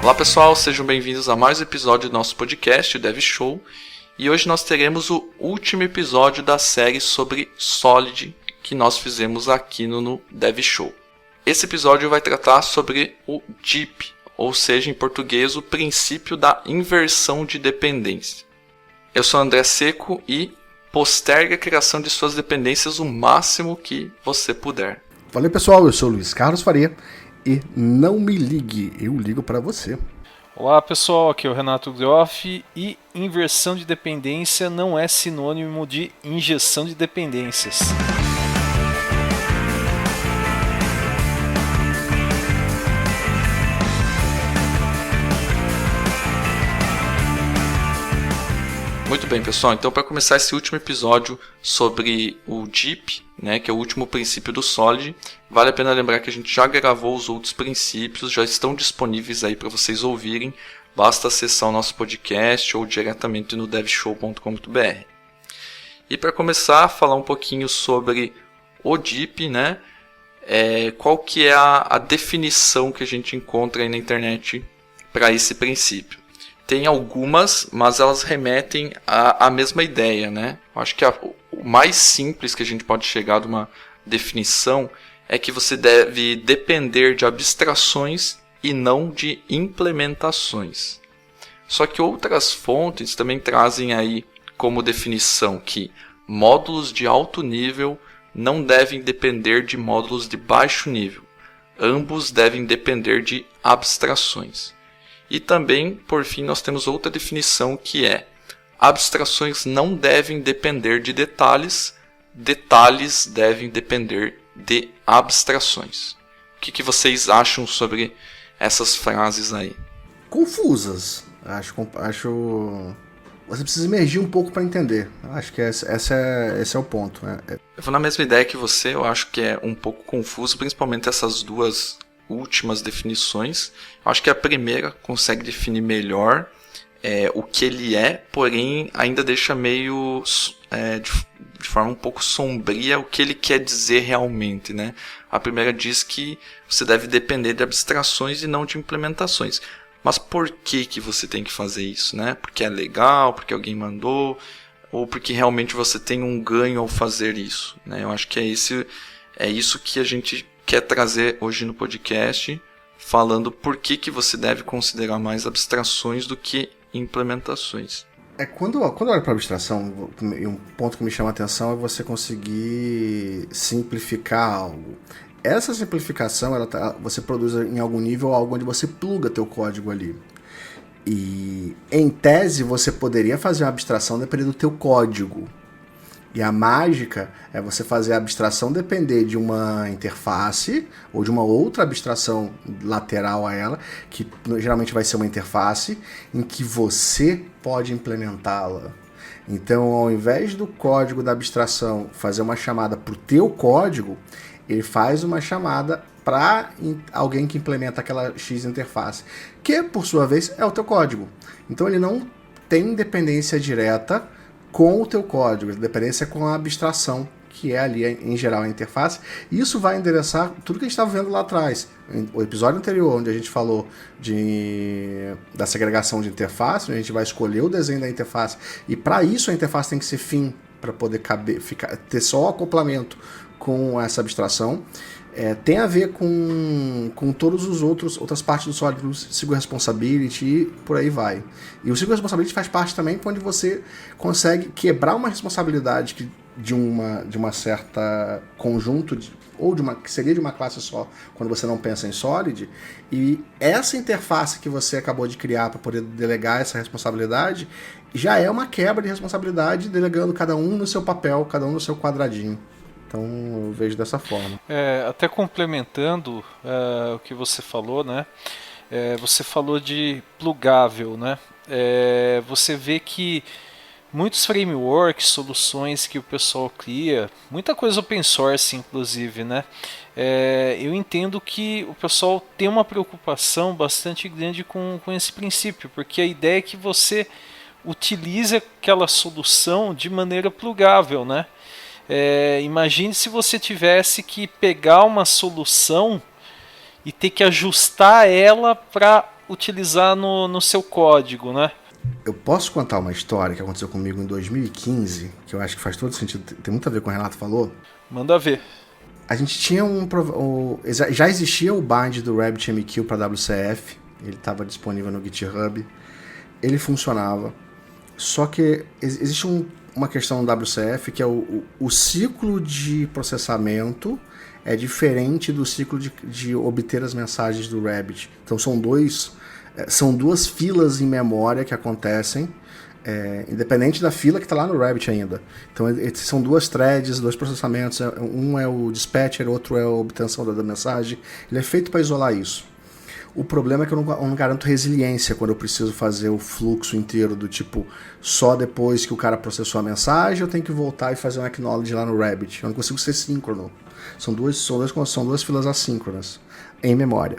Olá pessoal, sejam bem-vindos a mais um episódio do nosso podcast, o Dev Show. E hoje nós teremos o último episódio da série sobre Solid que nós fizemos aqui no Dev Show. Esse episódio vai tratar sobre o DEEP, ou seja, em português, o princípio da inversão de dependência. Eu sou André Seco e postergue a criação de suas dependências o máximo que você puder. Valeu pessoal, eu sou o Luiz Carlos Faria e não me ligue, eu ligo para você. Olá pessoal, aqui é o Renato Groff e inversão de dependência não é sinônimo de injeção de dependências. Muito bem, pessoal. Então, para começar esse último episódio sobre o DEEP, que é o último princípio do Solid, vale a pena lembrar que a gente já gravou os outros princípios, já estão disponíveis aí para vocês ouvirem. Basta acessar o nosso podcast ou diretamente no devshow.com.br. E para começar a falar um pouquinho sobre o DEEP, qual que é a definição que a gente encontra aí na internet para esse princípio? Tem algumas, mas elas remetem à mesma ideia, Eu acho que o mais simples que a gente pode chegar de uma definição é que você deve depender de abstrações e não de implementações. Só que outras fontes também trazem aí como definição que módulos de alto nível não devem depender de módulos de baixo nível. Ambos devem depender de abstrações. E também, por fim, nós temos outra definição que é: abstrações não devem depender de detalhes, detalhes devem depender de abstrações. O que vocês acham sobre essas frases aí? Confusas. Acho você precisa emergir um pouco para entender. Acho que esse é o ponto. Eu vou na mesma ideia que você. Eu acho que é um pouco confuso, principalmente essas duas últimas definições. Eu acho que a primeira consegue definir melhor o que ele é, porém ainda deixa meio de forma um pouco sombria o que ele quer dizer realmente, A primeira diz que você deve depender de abstrações e não de implementações. Mas por que você tem que fazer isso, Porque é legal, porque alguém mandou, ou porque realmente você tem um ganho ao fazer isso, Eu acho que é isso que a gente quer trazer hoje no podcast, falando por que você deve considerar mais abstrações do que implementações. Quando eu olho para abstração, um ponto que me chama a atenção é você conseguir simplificar algo. Essa simplificação, você produz em algum nível algo onde você pluga teu código ali. E, em tese, você poderia fazer uma abstração dependendo do teu código. E a mágica é você fazer a abstração depender de uma interface ou de uma outra abstração lateral a ela, que geralmente vai ser uma interface, em que você pode implementá-la. Então, ao invés do código da abstração fazer uma chamada para o teu código, ele faz uma chamada para alguém que implementa aquela X interface, que, por sua vez, é o teu código. Então, ele não tem dependência direta com o teu código, dependência com a abstração, que é ali, em geral, a interface. Isso vai endereçar tudo que a gente estava vendo lá atrás. O episódio anterior, onde a gente falou da segregação de interface, onde a gente vai escolher o desenho da interface, e para isso a interface tem que ser fim, para poder ter só o acoplamento com essa abstração. Tem a ver com todos os outras partes do Solid, Single Responsibility e por aí vai. E o Single Responsibility faz parte também onde você consegue quebrar uma responsabilidade de uma certa conjunto, que seria de uma classe só, quando você não pensa em Solid, e essa interface que você acabou de criar para poder delegar essa responsabilidade já é uma quebra de responsabilidade, delegando cada um no seu papel, cada um no seu quadradinho. Então eu vejo dessa forma. Até complementando o que você falou, você falou de plugável, você vê que muitos frameworks, soluções que o pessoal cria, muita coisa open source inclusive, eu entendo que o pessoal tem uma preocupação bastante grande com esse princípio, porque a ideia é que você utilize aquela solução de maneira plugável, Imagine se você tivesse que pegar uma solução e ter que ajustar ela para utilizar no seu código, né? Eu posso contar uma história que aconteceu comigo em 2015, que eu acho que faz todo sentido, tem muito a ver com o que o Renato falou. Manda ver. A gente tinha já existia o bind do RabbitMQ para WCF, ele estava disponível no GitHub, ele funcionava, só que existe uma questão no WCF que é o ciclo de processamento é diferente do ciclo de obter as mensagens do Rabbit. Então são duas filas em memória que acontecem, independente da fila que está lá no Rabbit ainda. Então são duas threads, dois processamentos, um é o dispatcher, outro é a obtenção da mensagem. Ele é feito para isolar isso. O problema é que eu não garanto resiliência quando eu preciso fazer o fluxo inteiro do tipo, só depois que o cara processou a mensagem eu tenho que voltar e fazer um acknowledge lá no Rabbit. Eu não consigo ser síncrono. São duas filas assíncronas em memória.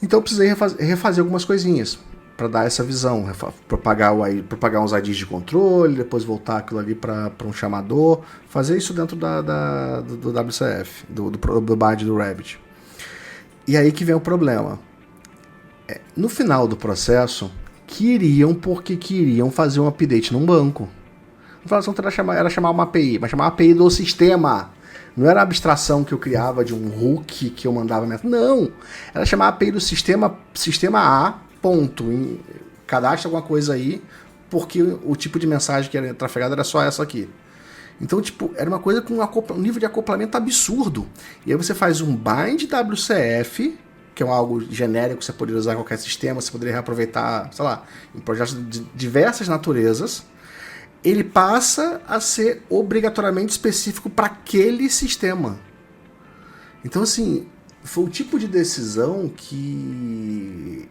Então eu precisei refazer algumas coisinhas para dar essa visão, propagar uns IDs de controle, depois voltar aquilo ali para um chamador, fazer isso dentro do WCF, do bind do Rabbit. E aí que vem o problema. No final do processo, porque queriam fazer um update num banco. A informação era chamar uma API, mas chamar uma API do sistema. Não era a abstração que eu criava de um hook que eu mandava. Não, era chamar a API do sistema A, ponto. Cadastra alguma coisa aí, porque o tipo de mensagem que era trafegada era só essa aqui. Então, tipo, era uma coisa com um nível de acoplamento absurdo. E aí você faz um bind WCF, que é algo genérico que você poderia usar em qualquer sistema, você poderia reaproveitar, sei lá, em projetos de diversas naturezas. Ele passa a ser obrigatoriamente específico para aquele sistema. Então, assim, foi o tipo de decisão que...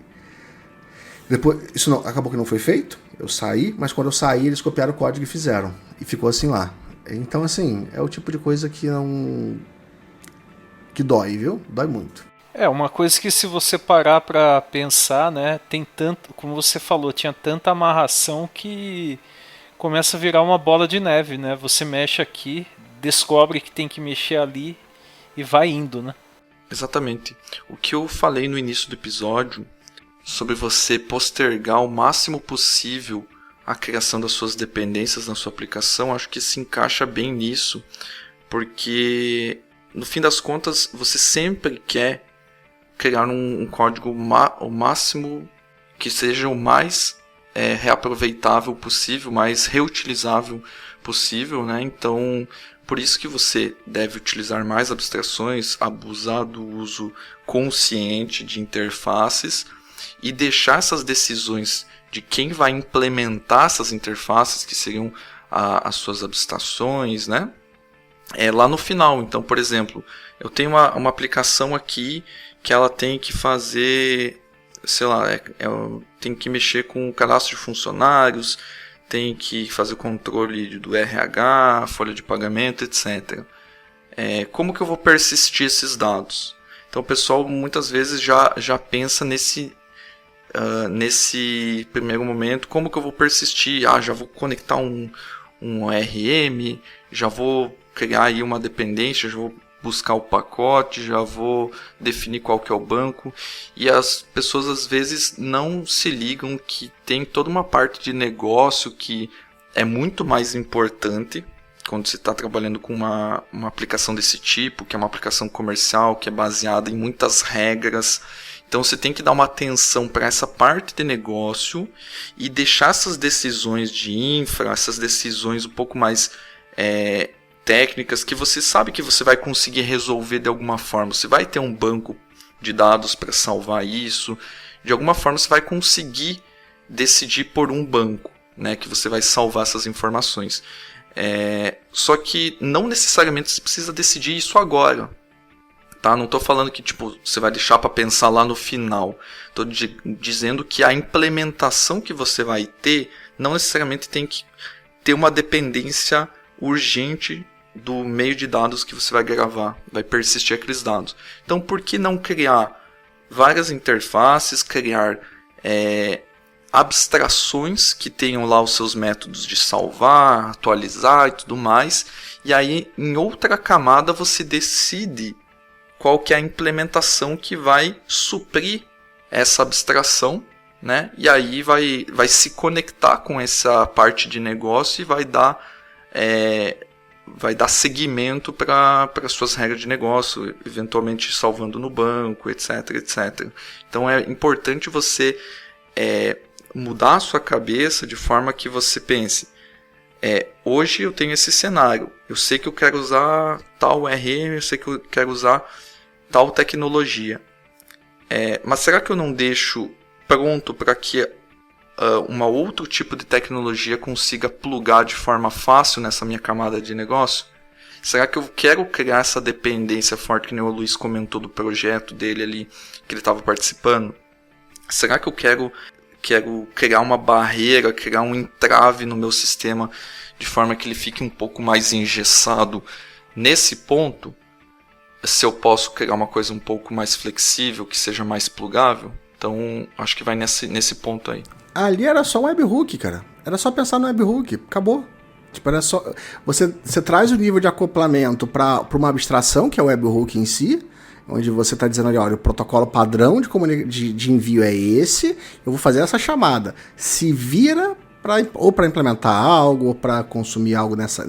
Depois, acabou que não foi feito, eu saí, mas quando eu saí, eles copiaram o código e fizeram. E ficou assim lá. Então, assim, é o tipo de coisa que não... que dói, viu? Dói muito. Uma coisa que se você parar para pensar, né, tem tanto, como você falou, tinha tanta amarração que começa a virar uma bola de neve, né? Você mexe aqui, descobre que tem que mexer ali e vai indo, né? Exatamente. O que eu falei no início do episódio sobre você postergar o máximo possível a criação das suas dependências na sua aplicação, acho que se encaixa bem nisso, porque no fim das contas você sempre quer criar um código o máximo que seja o mais reaproveitável possível, mais reutilizável possível, né? Então, por isso que você deve utilizar mais abstrações, abusar do uso consciente de interfaces e deixar essas decisões de quem vai implementar essas interfaces, que seriam as suas abstrações, né? Lá no final. Então, por exemplo, eu tenho uma aplicação aqui que ela tem que fazer, sei lá, tem que mexer com o cadastro de funcionários, tem que fazer o controle do RH, folha de pagamento, etc. Como que eu vou persistir esses dados? Então o pessoal muitas vezes já pensa nesse primeiro momento, como que eu vou persistir? Já vou conectar um ORM, já vou criar aí uma dependência, já vou buscar o pacote, já vou definir qual que é o banco. E as pessoas às vezes não se ligam que tem toda uma parte de negócio que é muito mais importante quando você está trabalhando com uma aplicação desse tipo, que é uma aplicação comercial, que é baseada em muitas regras. Então você tem que dar uma atenção para essa parte de negócio e deixar essas decisões de infra, essas decisões um pouco mais técnicas, que você sabe que você vai conseguir resolver de alguma forma. Você vai ter um banco de dados para salvar isso. De alguma forma você vai conseguir decidir por um banco, né, que você vai salvar essas informações. Só que não necessariamente você precisa decidir isso agora. Tá? Não estou falando que você vai deixar para pensar lá no final. Estou dizendo que a implementação que você vai ter não necessariamente tem que ter uma dependência urgente do meio de dados que você vai gravar, vai persistir aqueles dados. Então, por que não criar várias interfaces, criar abstrações que tenham lá os seus métodos de salvar, atualizar e tudo mais, e aí em outra camada você decide qual que é a implementação que vai suprir essa abstração, né? E aí vai se conectar com essa parte de negócio e vai dar seguimento para as suas regras de negócio, eventualmente salvando no banco, etc, etc. Então é importante você mudar a sua cabeça de forma que você pense, hoje eu tenho esse cenário, eu sei que eu quero usar tal URM, eu sei que eu quero usar tal tecnologia, mas será que eu não deixo pronto para que um outro tipo de tecnologia consiga plugar de forma fácil nessa minha camada de negócio? Será que eu quero criar essa dependência forte que nem o Luiz comentou do projeto dele ali, que ele estava participando? Será que eu quero criar uma barreira, criar um entrave no meu sistema de forma que ele fique um pouco mais engessado nesse ponto? Se eu posso criar uma coisa um pouco mais flexível, que seja mais plugável? Então, acho que vai nesse ponto aí. Ali era só um webhook, cara. Era só pensar no webhook. Acabou. Tipo, era só... Você traz o nível de acoplamento para uma abstração, que é o webhook em si, onde você está dizendo, olha, o protocolo padrão de envio é esse, eu vou fazer essa chamada. Se vira ou para implementar algo, ou para consumir algo nesse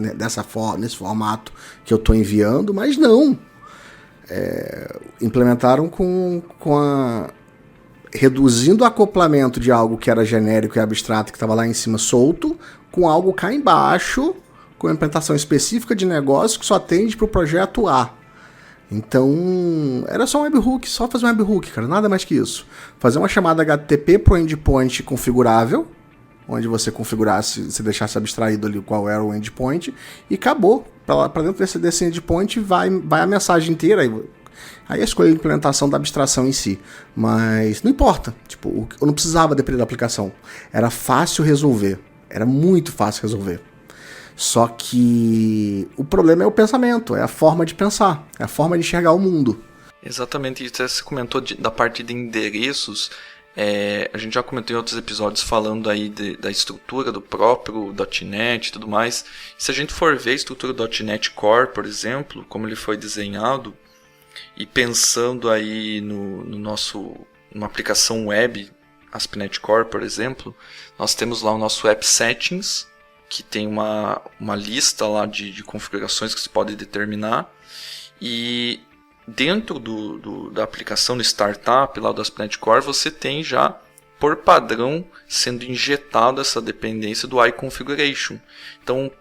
formato que eu estou enviando, mas não. Implementaram reduzindo o acoplamento de algo que era genérico e abstrato, que estava lá em cima solto, com algo cá embaixo, com uma implementação específica de negócio que só atende para o projeto A. Então, era só um webhook, só fazer um webhook, cara, nada mais que isso. Fazer uma chamada HTTP para o endpoint configurável, onde você configurasse, se deixasse abstraído ali qual era o endpoint, e acabou. Para dentro desse endpoint vai a mensagem inteira. Aí a escolha de implementação da abstração em si. Mas não importa. Tipo, eu não precisava depender da aplicação. Era fácil resolver. Era muito fácil resolver. Só que o problema é o pensamento, é a forma de pensar, é a forma de enxergar o mundo. Exatamente, e você comentou da parte de endereços. A gente já comentou em outros episódios falando aí da estrutura do próprio .NET e tudo mais. Se a gente for ver a estrutura do .NET Core, por exemplo, como ele foi desenhado, e pensando aí numa aplicação web, ASP.NET Core, por exemplo, nós temos lá o nosso App Settings, que tem uma lista lá de configurações que se pode determinar, e dentro da aplicação do Startup lá do ASP.NET Core, você tem já, por padrão, sendo injetado essa dependência do iConfiguration. Então,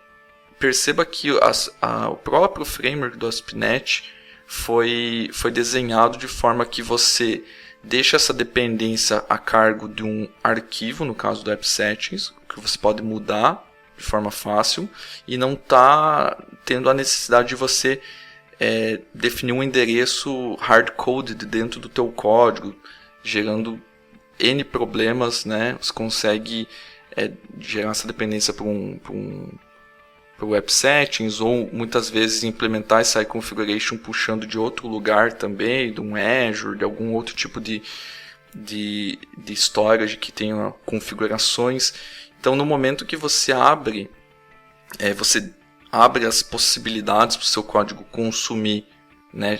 perceba que o próprio framework do ASP.NET foi desenhado de forma que você deixa essa dependência a cargo de um arquivo, no caso do App Settings, que você pode mudar de forma fácil, e não está tendo a necessidade de você definir um endereço hard-coded dentro do teu código, gerando N problemas, né? Você consegue gerar essa dependência para o App Settings, ou muitas vezes implementar essa configuration puxando de outro lugar também, de um Azure, de algum outro tipo de storage que tenha configurações. Então, no momento que você abre as possibilidades para o seu código consumir, né,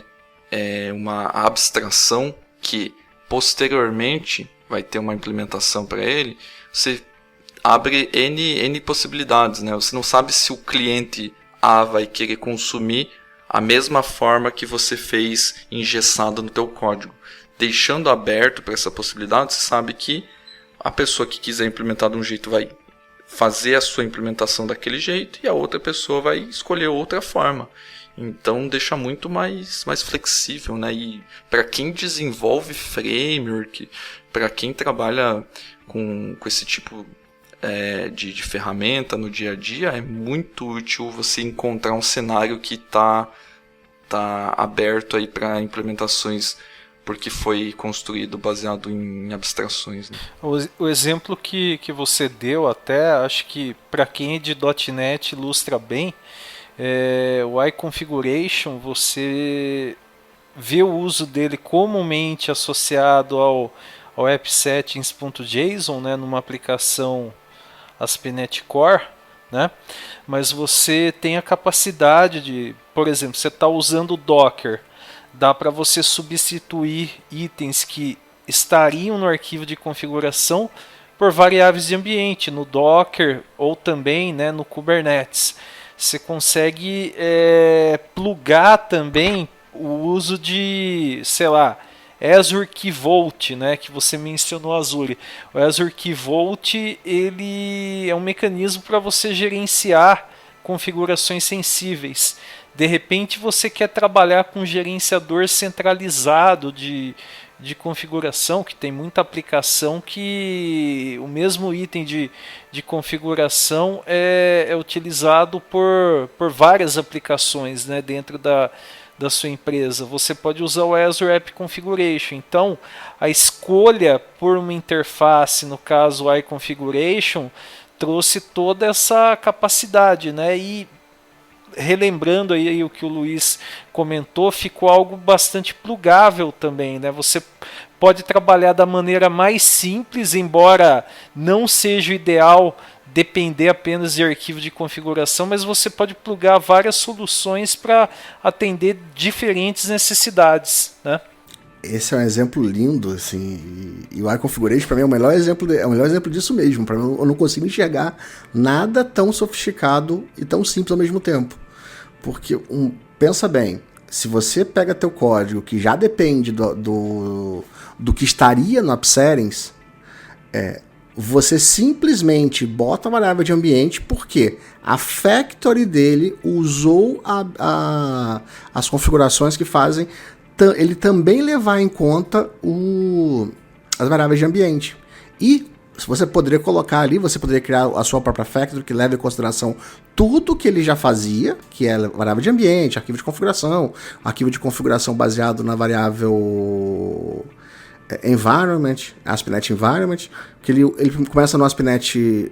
uma abstração que posteriormente vai ter uma implementação para ele, você abre N possibilidades, né? Você não sabe se o cliente A vai querer consumir a mesma forma que você fez engessado no teu código. Deixando aberto para essa possibilidade, você sabe que a pessoa que quiser implementar de um jeito vai fazer a sua implementação daquele jeito, e a outra pessoa vai escolher outra forma. Então deixa muito mais flexível, né? E para quem desenvolve framework, para quem trabalha com esse tipo de ferramenta no dia a dia, é muito útil você encontrar um cenário que está aberto aí para implementações, porque foi construído baseado em abstrações, né? O exemplo que você deu até, acho que para quem é de .NET ilustra bem, o iConfiguration, você vê o uso dele comumente associado ao appsettings.json, né, numa aplicação ASP.NET Core, né? Mas você tem a capacidade de, por exemplo, você está usando o Docker, dá para você substituir itens que estariam no arquivo de configuração por variáveis de ambiente, no Docker ou também, né, no Kubernetes. Você consegue plugar também o uso de, sei lá, Azure Key Vault, né, que você mencionou, Azure. O Azure Key Vault, ele é um mecanismo para você gerenciar configurações sensíveis. De repente você quer trabalhar com um gerenciador centralizado de configuração, que tem muita aplicação que o mesmo item de configuração é utilizado por várias aplicações, né, dentro da sua empresa. Você pode usar o Azure App Configuration. Então, a escolha por uma interface, no caso o iConfiguration, trouxe toda essa capacidade, né? E relembrando aí o que o Luiz comentou, ficou algo bastante plugável também, né? Você pode trabalhar da maneira mais simples, embora não seja o ideal depender apenas de arquivo de configuração, mas você pode plugar várias soluções para atender diferentes necessidades, né? Esse é um exemplo lindo, assim, e o iConfiguration para mim é o melhor exemplo disso mesmo. Para mim, eu não consigo enxergar nada tão sofisticado e tão simples ao mesmo tempo. Porque, pensa bem, se você pega teu código que já depende do que estaria no AppSettings, você simplesmente bota a variável de ambiente porque a factory dele usou as configurações que fazem ele também levar em conta as variáveis de ambiente. E você poderia colocar ali, você poderia criar a sua própria factory que leva em consideração tudo que ele já fazia, que é variável de ambiente, arquivo de configuração baseado na variável environment, ASP.NET Environment, que ele começa no ASP.NET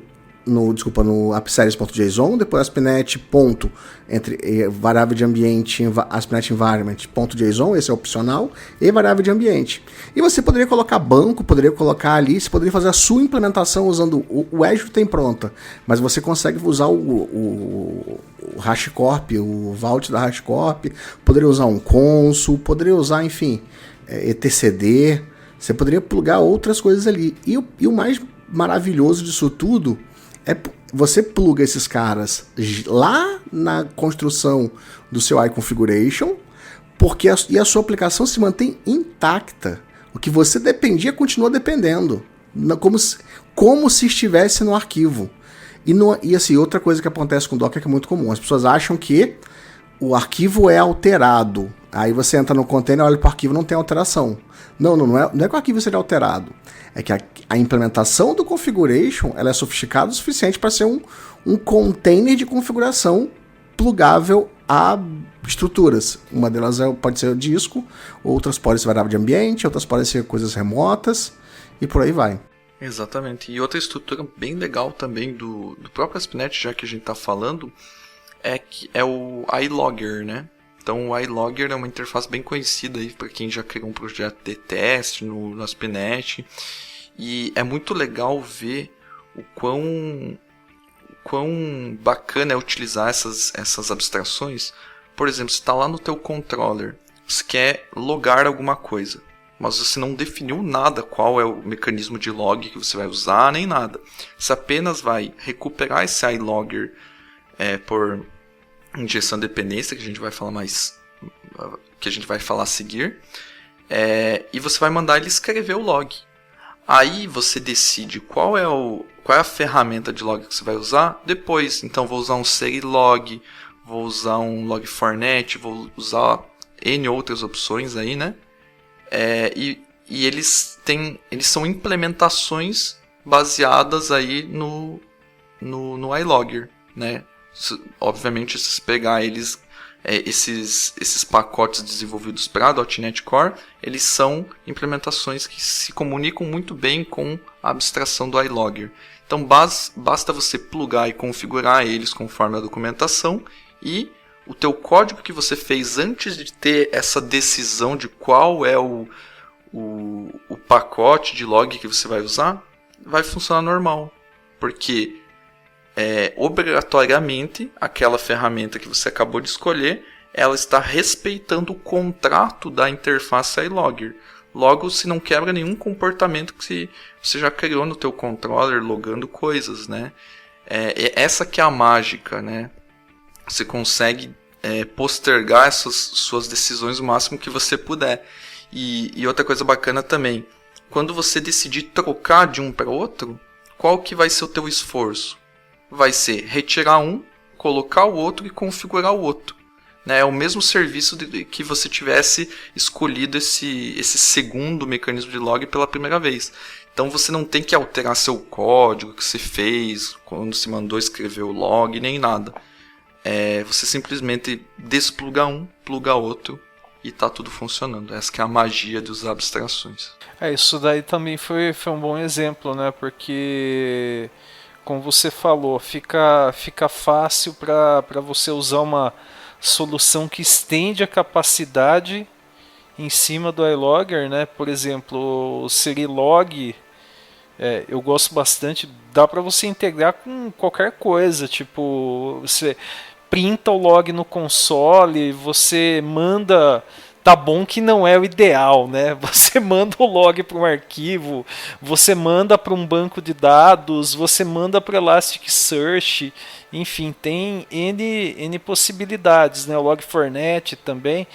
no appsettings.json, depois ASP.NET ponto, entre variável de ambiente ASP.NET Environment .json, esse é opcional, e variável de ambiente. E você poderia colocar banco, poderia colocar ali, você poderia fazer a sua implementação usando o Azure tem pronta, mas você consegue usar o HashiCorp, o Vault da HashiCorp, poderia usar um Consul, poderia usar, enfim, etcd, você poderia plugar outras coisas ali. E o mais maravilhoso disso tudo você pluga esses caras lá na construção do seu iConfiguration, porque a sua aplicação se mantém intacta. O que você dependia continua dependendo, como se estivesse no arquivo. E assim, outra coisa que acontece com o Docker que é muito comum, as pessoas acham que o arquivo é alterado. Aí você entra no container, olha para o arquivo, não tem alteração. Não é que o arquivo seja alterado. É que a implementação do configuration ela é sofisticada o suficiente para ser um container de configuração plugável a estruturas. Uma delas pode ser o disco, outras podem ser variável de ambiente, outras podem ser coisas remotas e por aí vai. Exatamente. E outra estrutura bem legal também do próprio ASP.NET, já que a gente está falando, é o iLogger, né? Então o iLogger é uma interface bem conhecida aí para quem já criou um projeto de teste no ASP.NET. E é muito legal ver o quão bacana é utilizar essas abstrações. Por exemplo, você está lá no teu controller, você quer logar alguma coisa, mas você não definiu nada qual é o mecanismo de log que você vai usar, nem nada. Você apenas vai recuperar esse iLogger por injeção de dependência, que a gente vai falar a seguir, e você vai mandar ele escrever o log. Aí você decide qual é a ferramenta de log que você vai usar depois. Então vou usar um Serilog, vou usar um Log4j, vou usar N outras opções aí, né? E eles são implementações baseadas aí no iLogger, né? Obviamente, se você pegar esses pacotes desenvolvidos para .NET Core, eles são implementações que se comunicam muito bem com a abstração do iLogger. Então basta você plugar e configurar eles conforme a documentação, e o teu código que você fez antes de ter essa decisão de qual é o pacote de log que você vai usar, vai funcionar normal, porque obrigatoriamente aquela ferramenta que você acabou de escolher, ela está respeitando o contrato da interface iLogger. Logo, se não quebra nenhum comportamento que você já criou no teu controller logando coisas, né? Essa que é a mágica, né? Você consegue postergar essas suas decisões o máximo que você puder. E outra coisa bacana também, quando você decidir trocar de um para outro, qual que vai ser o teu esforço? Vai ser retirar um, colocar o outro e configurar o outro. É o mesmo serviço que você tivesse escolhido esse segundo mecanismo de log pela primeira vez. Então você não tem que alterar seu código que você fez quando se mandou escrever o log, nem nada. Você simplesmente despluga um, pluga outro e está tudo funcionando. Essa que é a magia de usar abstrações. Isso daí também foi um bom exemplo, né? Porque, como você falou, fica fácil para você usar uma solução que estende a capacidade em cima do iLogger, né? Por exemplo, o Serilog, eu gosto bastante, dá para você integrar com qualquer coisa, tipo, você printa o log no console, você manda, tá bom que não é o ideal, né? Você manda o log para um arquivo, você manda para um banco de dados, você manda para Elasticsearch, enfim, tem N possibilidades, né? O Log4j também.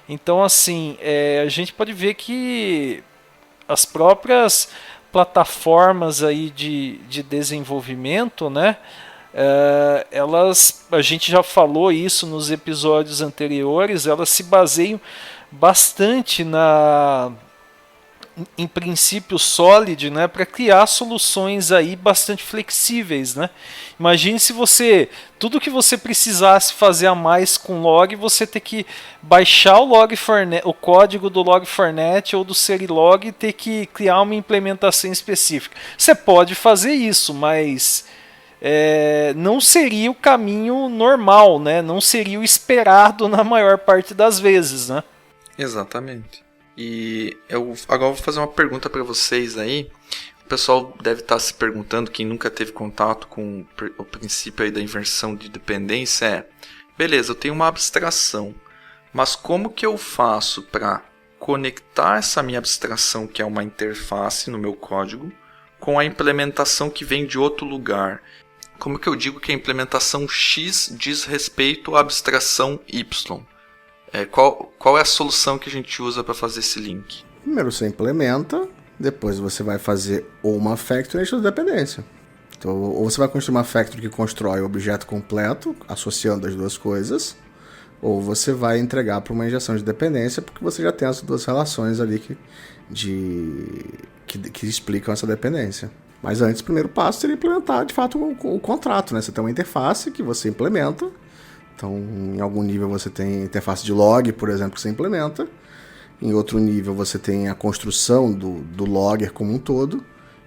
Então, assim, a gente pode ver que as próprias plataformas aí de desenvolvimento, né? A gente já falou isso nos episódios anteriores, elas se baseiam bastante em princípio Solid, né, para criar soluções aí bastante flexíveis, né? Imagine se tudo que você precisasse fazer a mais com log, você ter que baixar o código do Log4j ou do Serilog e ter que criar uma implementação específica. Você pode fazer isso, mas não seria o caminho normal, né? Não seria o esperado na maior parte das vezes, né? Exatamente. E eu agora vou fazer uma pergunta para vocês aí. O pessoal deve estar se perguntando, quem nunca teve contato com o princípio aí da inversão de dependência beleza, eu tenho uma abstração, mas como que eu faço para conectar essa minha abstração, que é uma interface no meu código, com a implementação que vem de outro lugar? Como que eu digo que a implementação X diz respeito à abstração Y? Qual é a solução que a gente usa para fazer esse link? Primeiro você implementa, depois você vai fazer ou uma factory ou dependência. Então, ou você vai construir uma factory que constrói o objeto completo, associando as duas coisas, ou você vai entregar para uma injeção de dependência, porque você já tem as duas relações ali que explicam essa dependência. Mas antes, o primeiro passo seria implementar, de fato, o contrato, né? Você tem uma interface que você implementa. Então, em algum nível você tem interface de log, por exemplo, que você implementa. Em outro nível você tem a construção do logger como um todo,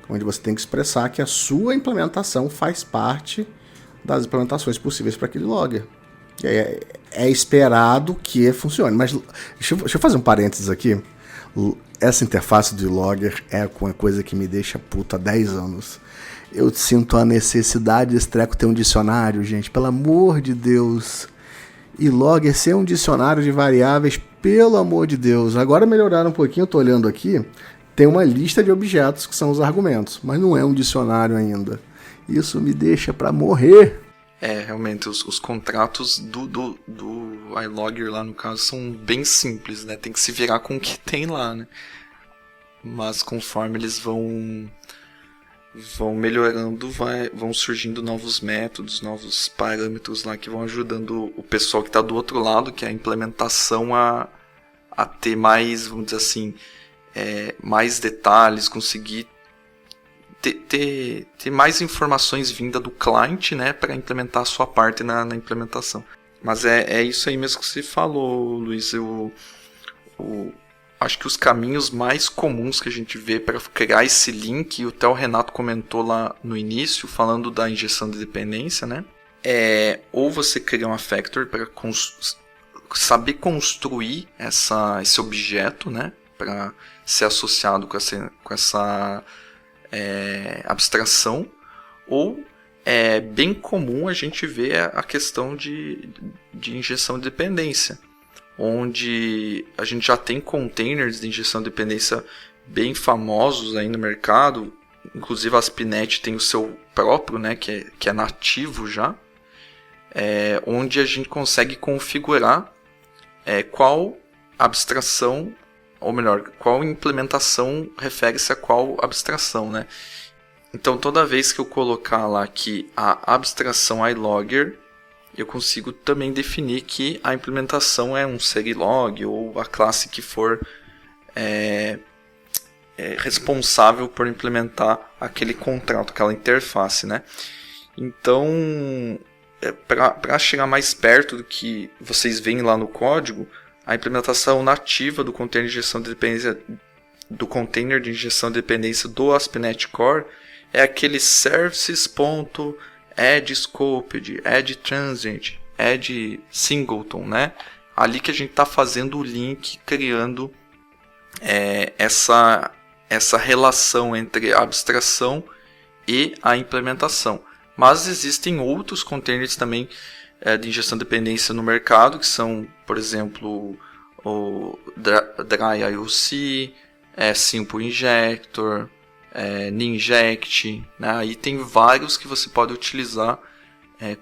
onde você tem que expressar que a sua implementação faz parte das implementações possíveis para aquele logger. E aí é esperado que funcione. Mas deixa eu fazer um parênteses aqui. Essa interface do logger é uma coisa que me deixa puto há 10 anos. Eu sinto a necessidade desse treco ter um dicionário, gente. Pelo amor de Deus. E logger ser um dicionário de variáveis, pelo amor de Deus. Agora melhoraram um pouquinho, eu tô olhando aqui. Tem uma lista de objetos que são os argumentos, mas não é um dicionário ainda. Isso me deixa pra morrer. Realmente, os contratos do iLogger lá no caso são bem simples, né? Tem que se virar com o que tem lá, né? Mas conforme eles vão melhorando, vão surgindo novos métodos, novos parâmetros lá que vão ajudando o pessoal que está do outro lado, que é a implementação, a ter mais, vamos dizer assim, mais detalhes, conseguir ter mais informações vinda do cliente, né, para implementar a sua parte na implementação. Mas é isso aí mesmo que você falou, Luiz. Acho que os caminhos mais comuns que a gente vê para criar esse link, e até o Renato comentou lá no início, falando da injeção de dependência, né? Ou você cria uma factory para saber construir esse objeto, né? Para ser associado com essa abstração, ou é bem comum a gente ver a questão de injeção de dependência, onde a gente já tem containers de injeção de dependência bem famosos aí no mercado. Inclusive a ASP.NET tem o seu próprio, né, que é nativo já, onde a gente consegue configurar qual abstração, ou melhor, qual implementação refere-se a qual abstração, né? Então toda vez que eu colocar lá que a abstração iLogger, eu consigo também definir que a implementação é um Serilog ou a classe que for responsável por implementar aquele contrato, aquela interface, né? Então, para chegar mais perto do que vocês veem lá no código, a implementação nativa do container de injeção de dependência do ASP.NET Core é aquele services.addScoped, addTransient, addSingleton, né? Ali que a gente está fazendo o link, criando essa relação entre a abstração e a implementação. Mas existem outros containers também de injeção de dependência no mercado, que são, por exemplo, o DryIOC, Simple Injector, Ninject, né? Aí tem vários que você pode utilizar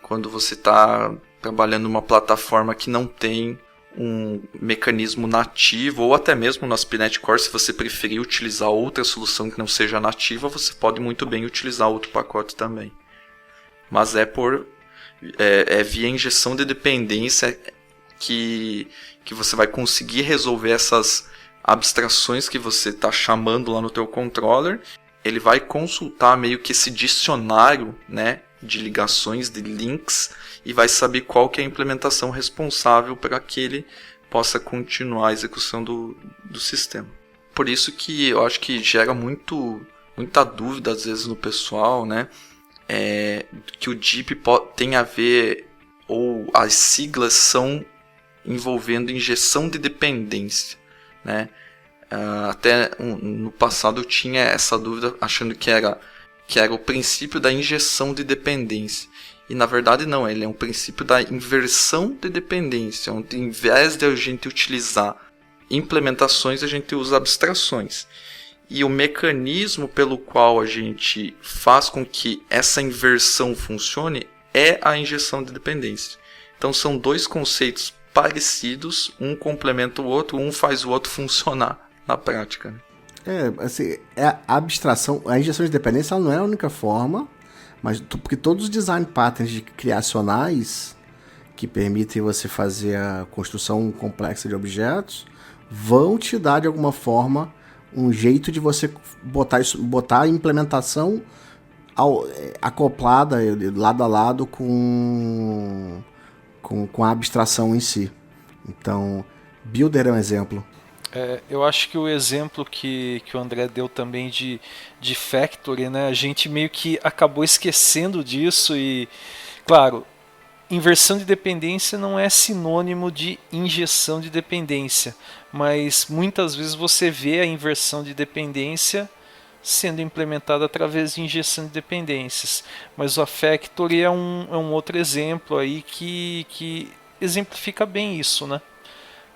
quando você está trabalhando numa plataforma que não tem um mecanismo nativo, ou até mesmo no ASP.NET Core, se você preferir utilizar outra solução que não seja nativa, você pode muito bem utilizar outro pacote também. Mas via injeção de dependência que você vai conseguir resolver essas abstrações que você está chamando lá no teu controller. Ele vai consultar meio que esse dicionário, né, de ligações, de links, e vai saber qual que é a implementação responsável para que ele possa continuar a execução do sistema. Por isso que eu acho que gera muita dúvida às vezes no pessoal, né, que o DEEP tem a ver, ou as siglas são envolvendo injeção de dependência, né? Até no passado eu tinha essa dúvida, achando que era o princípio da injeção de dependência. E na verdade não, ele é um princípio da inversão de dependência, onde em vez de a gente utilizar implementações, a gente usa abstrações. E o mecanismo pelo qual a gente faz com que essa inversão funcione é a injeção de dependência. Então são dois conceitos parecidos, um complementa o outro, um faz o outro funcionar na prática, né? A abstração, a injeção de dependência ela não é a única forma, mas porque todos os design patterns criacionais que permitem você fazer a construção complexa de objetos vão te dar de alguma forma um jeito de você botar a implementação acoplada lado a lado com a abstração em si. Então, Builder é um exemplo. Eu acho que o exemplo que o André deu também de Factory, né, a gente meio que acabou esquecendo disso e, claro, inversão de dependência não é sinônimo de injeção de dependência, mas muitas vezes você vê a inversão de dependência sendo implementada através de injeção de dependências. Mas o Factory é um outro exemplo aí que exemplifica bem isso, né?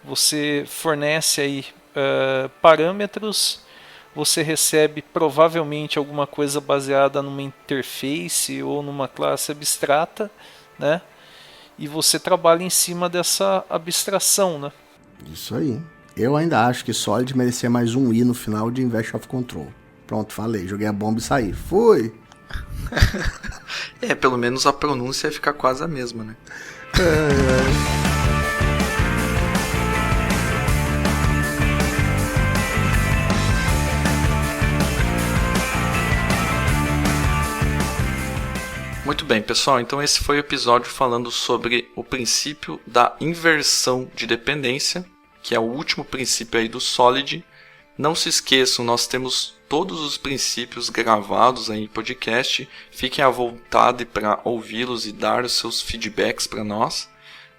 Você fornece aí parâmetros, você recebe provavelmente alguma coisa baseada numa interface ou numa classe abstrata, né? E você trabalha em cima dessa abstração, né? Isso aí. Eu ainda acho que Solid merecia mais um I no final de Inversion of Control. Pronto, falei. Joguei a bomba e saí. Fui! Pelo menos a pronúncia ia ficar quase a mesma, né? Muito bem, pessoal, então esse foi o episódio falando sobre o princípio da inversão de dependência, que é o último princípio aí do Solid. Não se esqueçam, nós temos todos os princípios gravados aí em podcast. Fiquem à vontade para ouvi-los e dar os seus feedbacks para nós.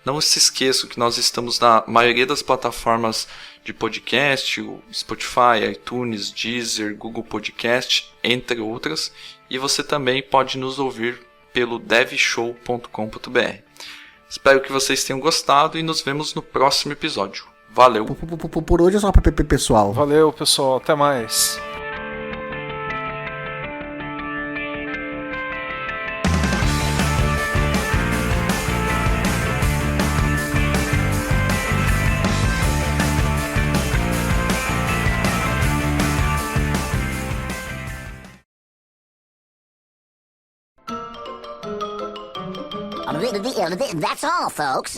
Não se esqueçam que nós estamos na maioria das plataformas de podcast, o Spotify, iTunes, Deezer, Google Podcast, entre outras. E você também pode nos ouvir pelo devshow.com.br. Espero que vocês tenham gostado e nos vemos no próximo episódio. Valeu! Por hoje é só para pessoal. Valeu, pessoal. Até mais. That's all, folks.